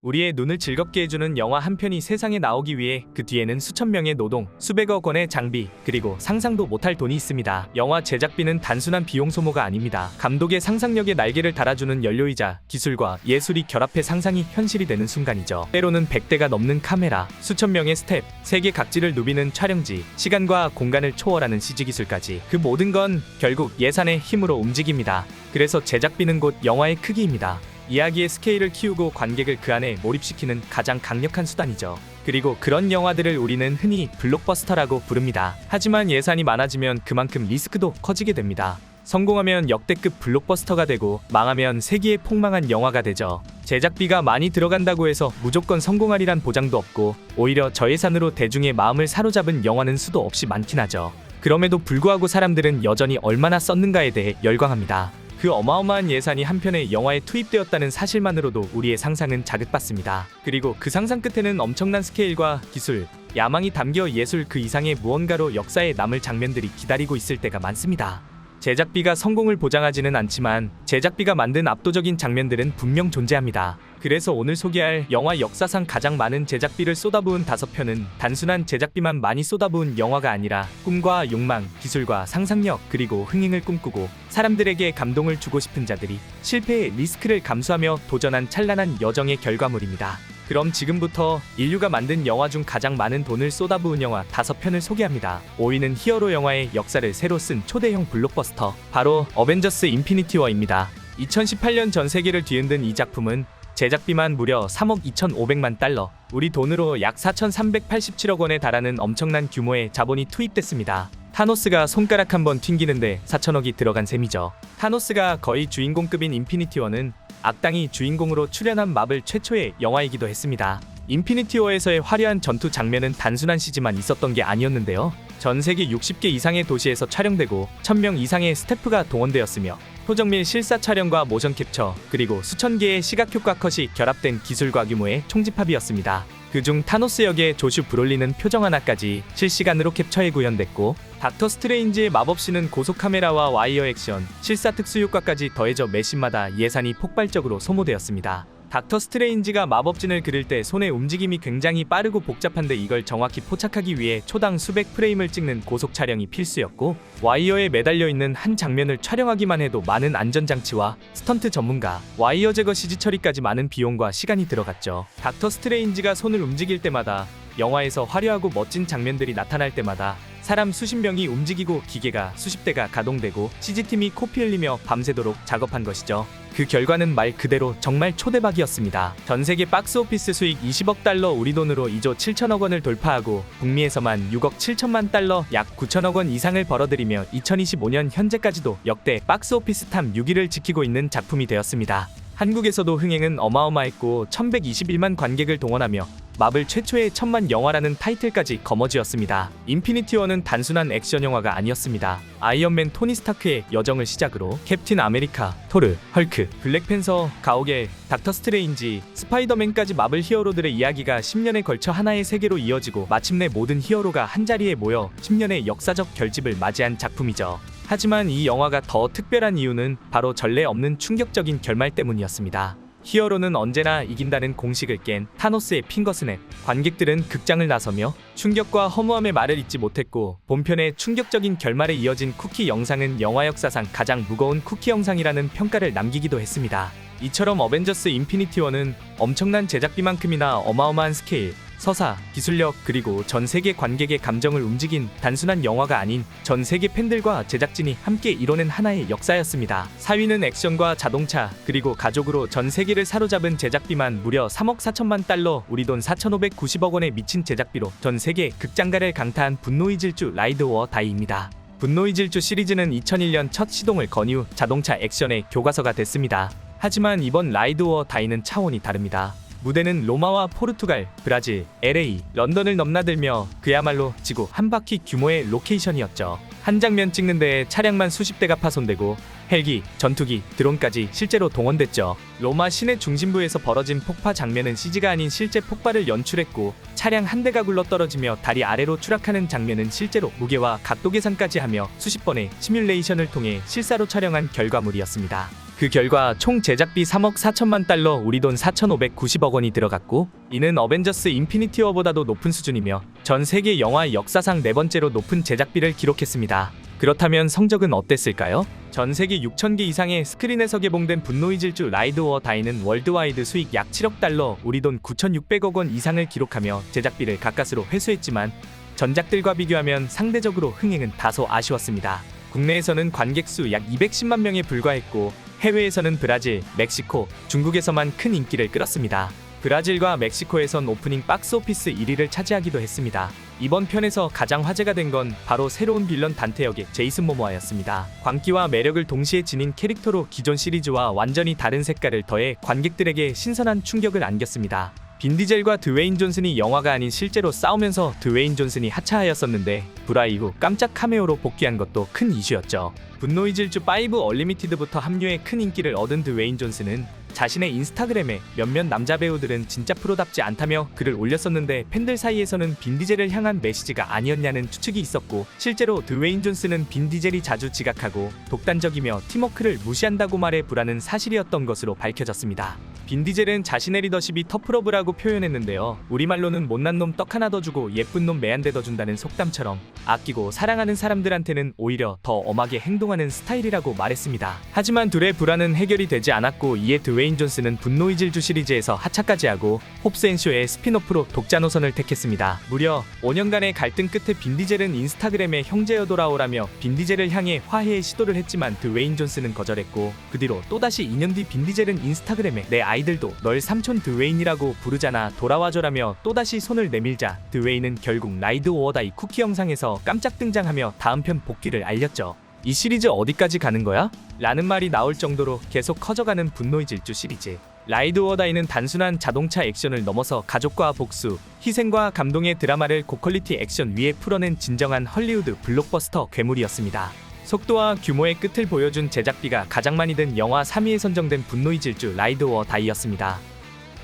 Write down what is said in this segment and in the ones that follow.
우리의 눈을 즐겁게 해주는 영화 한 편이 세상에 나오기 위해 그 뒤에는 수천 명의 노동, 수백억 원의 장비, 그리고 상상도 못할 돈이 있습니다. 영화 제작비는 단순한 비용 소모가 아닙니다. 감독의 상상력에 날개를 달아주는 연료이자 기술과 예술이 결합해 상상이 현실이 되는 순간이죠. 때로는 100대가 넘는 카메라, 수천 명의 스텝, 세계 각지를 누비는 촬영지, 시간과 공간을 초월하는 CG기술까지 그 모든 건 결국 예산의 힘으로 움직입니다. 그래서 제작비는 곧 영화의 크기입니다. 이야기의 스케일을 키우고 관객을 그 안에 몰입시키는 가장 강력한 수단이죠. 그리고 그런 영화들을 우리는 흔히 블록버스터라고 부릅니다. 하지만 예산이 많아지면 그만큼 리스크도 커지게 됩니다. 성공하면 역대급 블록버스터가 되고 망하면 세기의 폭망한 영화가 되죠. 제작비가 많이 들어간다고 해서 무조건 성공하리란 보장도 없고 오히려 저예산으로 대중의 마음을 사로잡은 영화는 수도 없이 많긴 하죠. 그럼에도 불구하고 사람들은 여전히 얼마나 썼는가에 대해 열광합니다. 그 어마어마한 예산이 한 편의 영화에 투입되었다는 사실만으로도 우리의 상상은 자극받습니다. 그리고 그 상상 끝에는 엄청난 스케일과 기술, 야망이 담겨 예술 그 이상의 무언가로 역사에 남을 장면들이 기다리고 있을 때가 많습니다. 제작비가 성공을 보장하지는 않지만 제작비가 만든 압도적인 장면들은 분명 존재합니다. 그래서 오늘 소개할 영화 역사상 가장 많은 제작비를 쏟아부은 5편은 단순한 제작비만 많이 쏟아부은 영화가 아니라 꿈과 욕망, 기술과 상상력, 그리고 흥행을 꿈꾸고 사람들에게 감동을 주고 싶은 자들이 실패의 리스크를 감수하며 도전한 찬란한 여정의 결과물입니다. 그럼 지금부터 인류가 만든 영화 중 가장 많은 돈을 쏟아부은 영화 5편을 소개합니다. 5위는 히어로 영화의 역사를 새로 쓴 초대형 블록버스터, 바로 어벤져스 인피니티 워입니다. 2018년 전 세계를 뒤흔든 이 작품은 제작비만 무려 3억 2,500만 달러, 우리 돈으로 약 4,387억 원에 달하는 엄청난 규모의 자본이 투입됐습니다. 타노스가 손가락 한번 튕기는데 4천억이 들어간 셈이죠. 타노스가 거의 주인공급인 인피니티 워는 악당이 주인공으로 출연한 마블 최초의 영화이기도 했습니다. 인피니티 워에서의 화려한 전투 장면은 단순한 CG만 있었던 게 아니었는데요. 전 세계 60개 이상의 도시에서 촬영되고 1000명 이상의 스태프가 동원되었으며 표정밀 실사 촬영과 모션 캡처, 그리고 수천 개의 시각효과 컷이 결합된 기술과 규모의 총집합이었습니다. 그중 타노스 역의 조슈 브롤리는 표정 하나까지 실시간으로 캡처해 구현됐고 닥터 스트레인지의 마법신은 고속 카메라와 와이어 액션, 실사 특수 효과까지 더해져 매 씬마다 예산이 폭발적으로 소모되었습니다. 닥터 스트레인지가 마법진을 그릴 때 손의 움직임이 굉장히 빠르고 복잡한데 이걸 정확히 포착하기 위해 초당 수백 프레임을 찍는 고속 촬영이 필수였고 와이어에 매달려 있는 한 장면을 촬영하기만 해도 많은 안전장치와 스턴트 전문가, 와이어 제거 CG 처리까지 많은 비용과 시간이 들어갔죠. 닥터 스트레인지가 손을 움직일 때마다, 영화에서 화려하고 멋진 장면들이 나타날 때마다 사람 수십 명이 움직이고 기계가 수십 대가 가동되고 CG팀이 코피 흘리며 밤새도록 작업한 것이죠. 그 결과는 말 그대로 정말 초대박이었습니다. 전세계 박스오피스 수익 20억 달러, 우리 돈으로 2조 7천억 원을 돌파하고 북미에서만 6억 7천만 달러, 약 9천억 원 이상을 벌어들이며 2025년 현재까지도 역대 박스오피스 탑 6위를 지키고 있는 작품이 되었습니다. 한국에서도 흥행은 어마어마했고 1121만 관객을 동원하며 마블 최초의 1000만 영화라는 타이틀까지 거머쥐었습니다. 인피니티 워는 단순한 액션 영화가 아니었습니다. 아이언맨 토니 스타크의 여정을 시작으로 캡틴 아메리카, 토르, 헐크, 블랙팬서, 가오갤, 닥터 스트레인지, 스파이더맨까지 마블 히어로들의 이야기가 10년에 걸쳐 하나의 세계로 이어지고 마침내 모든 히어로가 한자리에 모여 10년의 역사적 결집을 맞이한 작품이죠. 하지만 이 영화가 더 특별한 이유는 바로 전례 없는 충격적인 결말 때문이었습니다. 히어로는 언제나 이긴다는 공식을 깬 타노스의 핑거스냅, 관객들은 극장을 나서며 충격과 허무함의 말을 잊지 못했고 본편의 충격적인 결말에 이어진 쿠키 영상은 영화 역사상 가장 무거운 쿠키 영상이라는 평가를 남기기도 했습니다. 이처럼 어벤져스 인피니티 워는 엄청난 제작비만큼이나 어마어마한 스케일, 서사, 기술력, 그리고 전 세계 관객의 감정을 움직인 단순한 영화가 아닌 전 세계 팬들과 제작진이 함께 이뤄낸 하나의 역사였습니다. 4위는 액션과 자동차, 그리고 가족으로 전 세계를 사로잡은 제작비만 무려 3억 4천만 달러, 우리 돈 4,590억 원에 미친 제작비로 전 세계 극장가를 강타한 분노의 질주 라이드 오어 다이입니다. 분노의 질주 시리즈는 2001년 첫 시동을 건 이후 자동차 액션의 교과서가 됐습니다. 하지만 이번 라이드 오어 다이는 차원이 다릅니다. 무대는 로마와 포르투갈, 브라질, LA, 런던을 넘나들며 그야말로 지구 한 바퀴 규모의 로케이션이었죠. 한 장면 찍는 데에 차량만 수십 대가 파손되고 헬기, 전투기, 드론까지 실제로 동원됐죠. 로마 시내 중심부에서 벌어진 폭파 장면은 CG가 아닌 실제 폭발을 연출했고 차량 한 대가 굴러떨어지며 다리 아래로 추락하는 장면은 실제로 무게와 각도 계산까지 하며 수십 번의 시뮬레이션을 통해 실사로 촬영한 결과물이었습니다. 그 결과 총 제작비 3억 4천만 달러, 우리 돈 4,590억 원이 들어갔고, 이는 어벤져스 인피니티 워보다도 높은 수준이며 전 세계 영화 역사상 네 번째로 높은 제작비를 기록했습니다. 그렇다면 성적은 어땠을까요? 전 세계 6,000개 이상의 스크린에서 개봉된 분노의 질주 라이드 오어 다이는 월드와이드 수익 약 7억 달러, 우리 돈 9,600억 원 이상을 기록하며 제작비를 가까스로 회수했지만 전작들과 비교하면 상대적으로 흥행은 다소 아쉬웠습니다. 국내에서는 관객 수 약 210만 명에 불과했고, 해외에서는 브라질, 멕시코, 중국에서만 큰 인기를 끌었습니다. 브라질과 멕시코에선 오프닝 박스오피스 1위를 차지하기도 했습니다. 이번 편에서 가장 화제가 된 건 바로 새로운 빌런 단테 역의 제이슨 모모아였습니다. 광기와 매력을 동시에 지닌 캐릭터로 기존 시리즈와 완전히 다른 색깔을 더해 관객들에게 신선한 충격을 안겼습니다. 빈 디젤과 드웨인 존슨이 영화가 아닌 실제로 싸우면서 드웨인 존슨이 하차하였었는데 불화 이후 깜짝 카메오로 복귀한 것도 큰 이슈였죠. 분노의 질주 5 얼리미티드부터 합류해 큰 인기를 얻은 드웨인 존슨은 자신의 인스타그램에 몇몇 남자 배우들은 진짜 프로답지 않다며 글을 올렸었는데, 팬들 사이에서는 빈 디젤을 향한 메시지가 아니었냐는 추측이 있었고, 실제로 드웨인 존슨은 빈 디젤이 자주 지각하고 독단적이며 팀워크를 무시한다고 말해 불화는 사실이었던 것으로 밝혀졌습니다. 빈 디젤은 자신의 리더십이 터프러브라고 표현했는데요. 우리말로는 못난 놈 떡 하나 더 주고 예쁜 놈 매한대 더 준다는 속담처럼 아끼고 사랑하는 사람들한테는 오히려 더 엄하게 행동하는 스타일이라고 말했습니다. 하지만 둘의 불화는 해결이 되지 않았고, 이에 드웨인 존슨은 분노의 질주 시리즈에서 하차까지 하고 홉스 앤 쇼의 스핀오프로 독자 노선을 택했습니다. 무려 5년간의 갈등 끝에 빈 디젤은 인스타그램에 형제여 돌아오라며 빈 디젤을 향해 화해의 시도를 했지만 드웨인 존슨은 거절했고, 그 뒤로 또다시 2년 뒤 빈 디젤은 인스타그램에 내 아이들도 널 삼촌 드웨인이라고 부르잖아, 돌아와줘라며 또다시 손을 내밀자 드웨인은 결국 라이드 오어 다이 쿠키 영상에서 깜짝 등장하며 다음 편 복귀를 알렸죠. 이 시리즈 어디까지 가는 거야? 라는 말이 나올 정도로 계속 커져가는 분노의 질주 시리즈. 라이드 오어 다이는 단순한 자동차 액션을 넘어서 가족과 복수, 희생과 감동의 드라마를 고퀄리티 액션 위에 풀어낸 진정한 헐리우드 블록버스터 괴물이었습니다. 속도와 규모의 끝을 보여준 제작비가 가장 많이 든 영화 3위에 선정된 분노의 질주 라이드 오어 다이였습니다.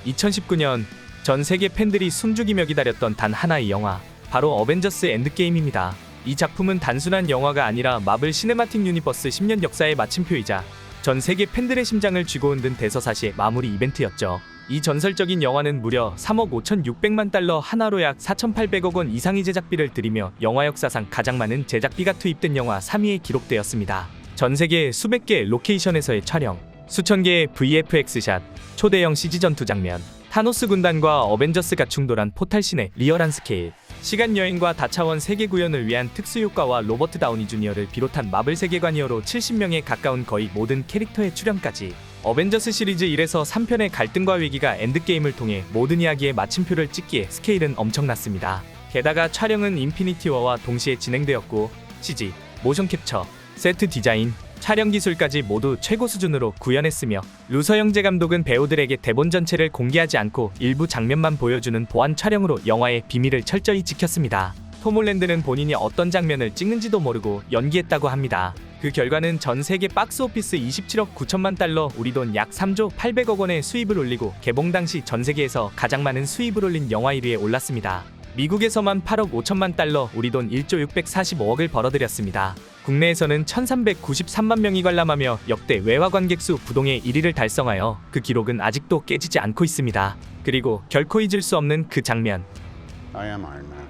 2019년 전 세계 팬들이 숨죽이며 기다렸던 단 하나의 영화, 바로 어벤져스 엔드게임입니다. 이 작품은 단순한 영화가 아니라 마블 시네마틱 유니버스 10년 역사의 마침표이자 전 세계 팬들의 심장을 쥐고 흔든 대서사시의 마무리 이벤트였죠. 이 전설적인 영화는 무려 3억 5,600만 달러, 하나로 약 4,800억 원 이상의 제작비를 들이며 영화 역사상 가장 많은 제작비가 투입된 영화 3위에 기록되었습니다. 전 세계 수백 개 로케이션에서의 촬영, 수천 개의 VFX샷, 초대형 CG 전투 장면, 타노스 군단과 어벤져스가 충돌한 포탈신의 리얼한 스케일, 시간여행과 다차원 세계 구현을 위한 특수효과와 로버트 다우니 주니어를 비롯한 마블 세계관 이어로 70명에 가까운 거의 모든 캐릭터의 출연까지, 어벤져스 시리즈 1에서 3편의 갈등과 위기가 엔드게임을 통해 모든 이야기의 마침표를 찍기에 스케일은 엄청났습니다. 게다가 촬영은 인피니티 워와 동시에 진행되었고, CG, 모션 캡처, 세트 디자인, 촬영 기술까지 모두 최고 수준으로 구현했으며, 루서 형제 감독은 배우들에게 대본 전체를 공개하지 않고 일부 장면만 보여주는 보안 촬영으로 영화의 비밀을 철저히 지켰습니다. 톰 홀랜드는 본인이 어떤 장면을 찍는지도 모르고 연기했다고 합니다. 그 결과는 전 세계 박스오피스 27억 9천만 달러, 우리 돈 약 3조 800억 원의 수입을 올리고 개봉 당시 전 세계에서 가장 많은 수입을 올린 영화 1위에 올랐습니다. 미국에서만 8억 5천만 달러, 우리 돈 1조 645억을 벌어들였습니다. 국내에서는 1393만 명이 관람하며 역대 외화 관객 수 부동의 1위를 달성하여 그 기록은 아직도 깨지지 않고 있습니다. 그리고 결코 잊을 수 없는 그 장면. I am Iron Man.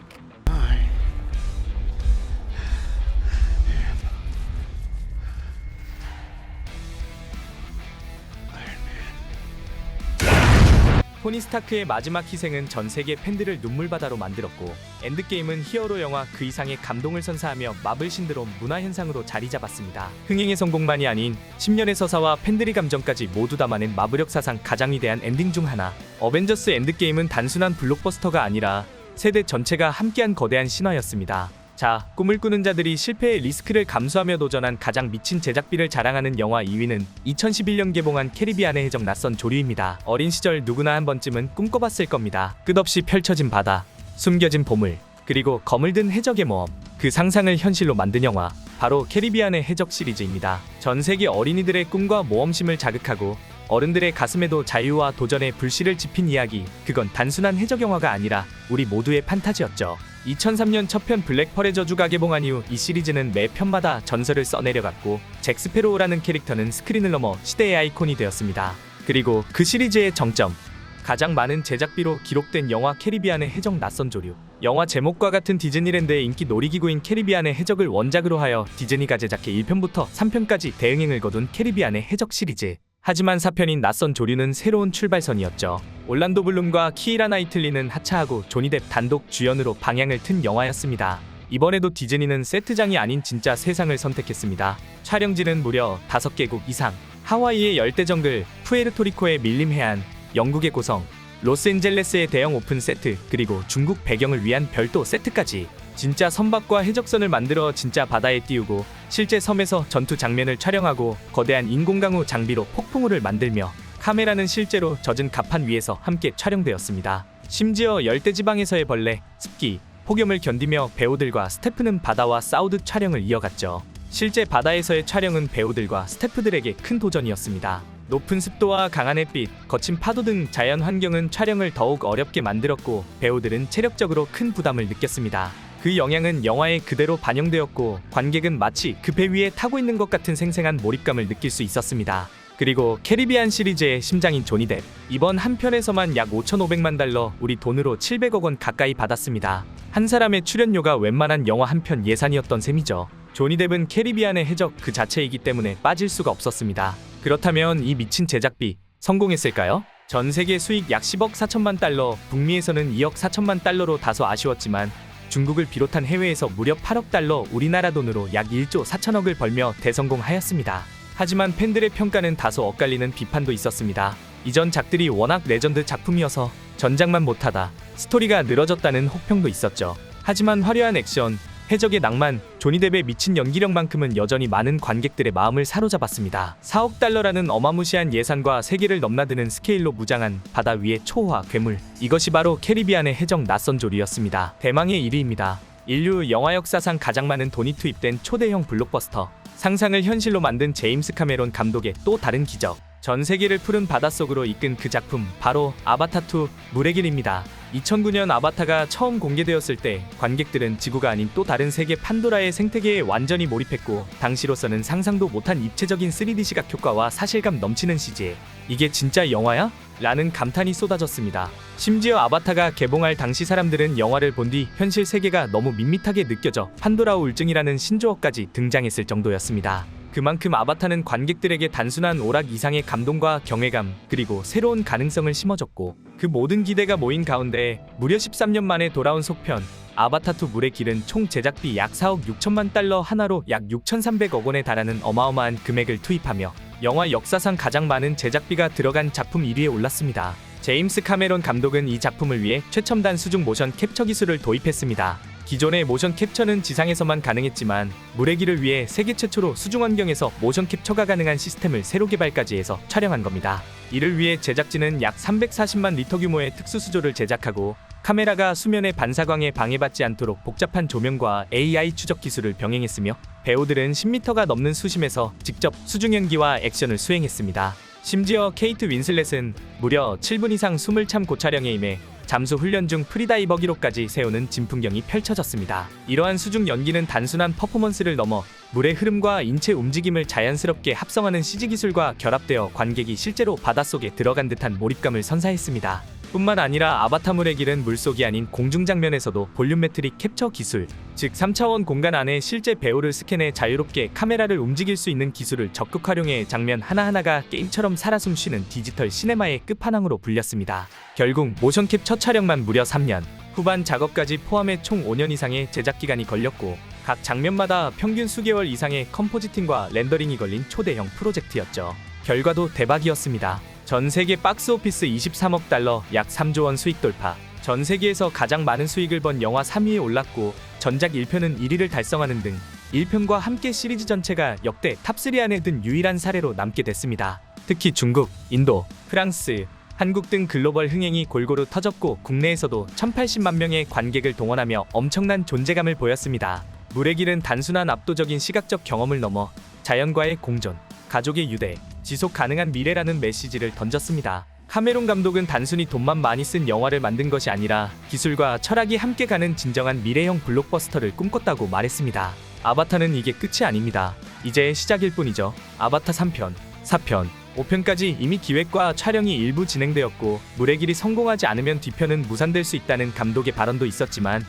토니 스타크의 마지막 희생은 전 세계 팬들을 눈물바다로 만들었고, 엔드게임은 히어로 영화 그 이상의 감동을 선사하며 마블 신드롬 문화 현상으로 자리 잡았습니다. 흥행의 성공만이 아닌 10년의 서사와 팬들의 감정까지 모두 담아낸 마블 역사상 가장 위대한 엔딩 중 하나. 어벤져스 엔드게임은 단순한 블록버스터가 아니라 세대 전체가 함께한 거대한 신화였습니다. 자, 꿈을 꾸는 자들이 실패의 리스크를 감수하며 도전한 가장 미친 제작비를 자랑하는 영화 2위는 2011년 개봉한 캐리비안의 해적 낯선 조류입니다. 어린 시절 누구나 한 번쯤은 꿈꿔봤을 겁니다. 끝없이 펼쳐진 바다, 숨겨진 보물, 그리고 검을 든 해적의 모험. 그 상상을 현실로 만든 영화, 바로 캐리비안의 해적 시리즈입니다. 전 세계 어린이들의 꿈과 모험심을 자극하고 어른들의 가슴에도 자유와 도전의 불씨를 지핀 이야기. 그건 단순한 해적 영화가 아니라 우리 모두의 판타지였죠. 2003년 첫 편 블랙펄의 저주가 개봉한 이후 이 시리즈는 매 편마다 전설을 써내려갔고 잭 스페로우라는 캐릭터는 스크린을 넘어 시대의 아이콘이 되었습니다. 그리고 그 시리즈의 정점, 가장 많은 제작비로 기록된 영화 캐리비안의 해적 낯선 조류. 영화 제목과 같은 디즈니랜드의 인기 놀이기구인 캐리비안의 해적을 원작으로 하여 디즈니가 제작해 1편부터 3편까지 대응행을 거둔 캐리비안의 해적 시리즈. 하지만 4편인 낯선 조류는 새로운 출발선이었죠. 올란도 블룸과 키이라 나이틀리는 하차하고 조니 뎁 단독 주연으로 방향을 튼 영화였습니다. 이번에도 디즈니는 세트장이 아닌 진짜 세상을 선택했습니다. 촬영지는 무려 5개국 이상. 하와이의 열대 정글, 푸에르토리코의 밀림 해안, 영국의 고성, 로스앤젤레스의 대형 오픈 세트, 그리고 중국 배경을 위한 별도 세트까지. 진짜 선박과 해적선을 만들어 진짜 바다에 띄우고 실제 섬에서 전투 장면을 촬영하고 거대한 인공강우 장비로 폭풍우를 만들며 카메라는 실제로 젖은 갑판 위에서 함께 촬영되었습니다. 심지어 열대지방에서의 벌레, 습기, 폭염을 견디며 배우들과 스태프는 바다와 싸우듯 촬영을 이어갔죠. 실제 바다에서의 촬영은 배우들과 스태프들에게 큰 도전이었습니다. 높은 습도와 강한 햇빛, 거친 파도 등 자연 환경은 촬영을 더욱 어렵게 만들었고 배우들은 체력적으로 큰 부담을 느꼈습니다. 그 영향은 영화에 그대로 반영되었고 관객은 마치 그 배 위에 타고 있는 것 같은 생생한 몰입감을 느낄 수 있었습니다. 그리고 캐리비안 시리즈의 심장인 조니 뎁. 이번 한 편에서만 약 5,500만 달러, 우리 돈으로 700억 원 가까이 받았습니다. 한 사람의 출연료가 웬만한 영화 한 편 예산이었던 셈이죠. 조니 뎁은 캐리비안의 해적 그 자체이기 때문에 빠질 수가 없었습니다. 그렇다면 이 미친 제작비 성공했을까요? 전 세계 수익 약 10억 4천만 달러, 북미에서는 2억 4천만 달러로 다소 아쉬웠지만 중국을 비롯한 해외에서 무려 8억 달러, 우리나라 돈으로 약 1조 4천억을 벌며 대성공하였습니다. 하지만 팬들의 평가는 다소 엇갈리는 비판도 있었습니다. 이전 작들이 워낙 레전드 작품이어서 전작만 못하다, 스토리가 늘어졌다는 혹평도 있었죠. 하지만 화려한 액션, 해적의 낭만, 조니 뎁의 미친 연기력만큼은 여전히 많은 관객들의 마음을 사로잡았습니다. 4억 달러라는 어마무시한 예산과 세계를 넘나드는 스케일로 무장한 바다 위의 초호화 괴물. 이것이 바로 캐리비안의 해적 낯선 조류였습니다. 대망의 1위입니다. 인류 영화 역사상 가장 많은 돈이 투입된 초대형 블록버스터. 상상을 현실로 만든 제임스 카메론 감독의 또 다른 기적. 전 세계를 푸른 바닷속으로 이끈 그 작품, 바로 아바타2 물의 길입니다. 2009년 아바타가 처음 공개되었을 때 관객들은 지구가 아닌 또 다른 세계 판도라의 생태계에 완전히 몰입했고 당시로서는 상상도 못한 입체적인 3D 시각 효과와 사실감 넘치는 CG. 이게 진짜 영화야? 라는 감탄이 쏟아졌습니다. 심지어 아바타가 개봉할 당시 사람들은 영화를 본 뒤 현실 세계가 너무 밋밋하게 느껴져 판도라 우울증이라는 신조어까지 등장했을 정도였습니다. 그만큼 아바타는 관객들에게 단순한 오락 이상의 감동과 경외감, 그리고 새로운 가능성을 심어줬고 그 모든 기대가 모인 가운데 무려 13년 만에 돌아온 속편 아바타2 물의 길은 총 제작비 약 4억 6천만 달러 하나로 약 6,300억 원에 달하는 어마어마한 금액을 투입하며 영화 역사상 가장 많은 제작비가 들어간 작품 1위에 올랐습니다. 제임스 카메론 감독은 이 작품을 위해 최첨단 수중 모션 캡처 기술을 도입했습니다. 기존의 모션 캡처는 지상에서만 가능했지만 물의 길을 위해 세계 최초로 수중 환경에서 모션 캡처가 가능한 시스템을 새로 개발까지 해서 촬영한 겁니다. 이를 위해 제작진은 약 340만 리터 규모의 특수 수조를 제작하고 카메라가 수면의 반사광에 방해받지 않도록 복잡한 조명과 AI 추적 기술을 병행했으며 배우들은 10m가 넘는 수심에서 직접 수중 연기와 액션을 수행했습니다. 심지어 케이트 윈슬렛은 무려 7분 이상 숨을 참고 촬영에 임해 잠수 훈련 중 프리다이버 기록까지 세우는 진풍경이 펼쳐졌습니다. 이러한 수중 연기는 단순한 퍼포먼스를 넘어 물의 흐름과 인체 움직임을 자연스럽게 합성하는 CG 기술과 결합되어 관객이 실제로 바닷속에 들어간 듯한 몰입감을 선사했습니다. 뿐만 아니라 아바타 물의 길은 물속이 아닌 공중 장면에서도 볼륨메트릭 캡처 기술, 즉 3차원 공간 안에 실제 배우를 스캔해 자유롭게 카메라를 움직일 수 있는 기술을 적극 활용해 장면 하나하나가 게임처럼 살아 숨쉬는 디지털 시네마의 끝판왕으로 불렸습니다. 결국 모션 캡처 촬영만 무려 3년, 후반 작업까지 포함해 총 5년 이상의 제작 기간이 걸렸고 각 장면마다 평균 수개월 이상의 컴포지팅과 렌더링이 걸린 초대형 프로젝트였죠. 결과도 대박이었습니다. 전 세계 박스오피스 23억 달러, 약 3조 원 수익 돌파. 전 세계에서 가장 많은 수익을 번 영화 3위에 올랐고 전작 1편은 1위를 달성하는 등 1편과 함께 시리즈 전체가 역대 탑3 안에 든 유일한 사례로 남게 됐습니다. 특히 중국, 인도, 프랑스, 한국 등 글로벌 흥행이 골고루 터졌고 국내에서도 1080만 명의 관객을 동원하며 엄청난 존재감을 보였습니다. 물의 길은 단순한 압도적인 시각적 경험을 넘어 자연과의 공존, 가족의 유대, 지속 가능한 미래라는 메시지를 던졌습니다. 카메론 감독은 단순히 돈만 많이 쓴 영화를 만든 것이 아니라 기술과 철학이 함께 가는 진정한 미래형 블록버스터를 꿈꿨다고 말했습니다. 아바타는 이게 끝이 아닙니다. 이제 시작일 뿐이죠. 아바타 3편, 4편, 5편까지 이미 기획과 촬영이 일부 진행되었고 물의 길이 성공하지 않으면 뒤편은 무산될 수 있다는 감독의 발언도 있었지만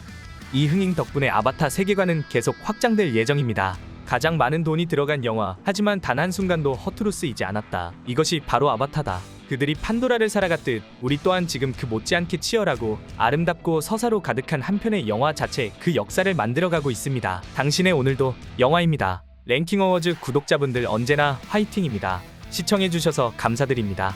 이 흥행 덕분에 아바타 세계관은 계속 확장될 예정입니다. 가장 많은 돈이 들어간 영화, 하지만 단 한순간도 허투루 쓰이지 않았다. 이것이 바로 아바타다. 그들이 판도라를 살아갔듯 우리 또한 지금 그 못지않게 치열하고 아름답고 서사로 가득한 한 편의 영화 자체 그 역사를 만들어가고 있습니다. 당신의 오늘도 영화입니다. 랭킹 어워즈 구독자분들 언제나 화이팅입니다. 시청해주셔서 감사드립니다.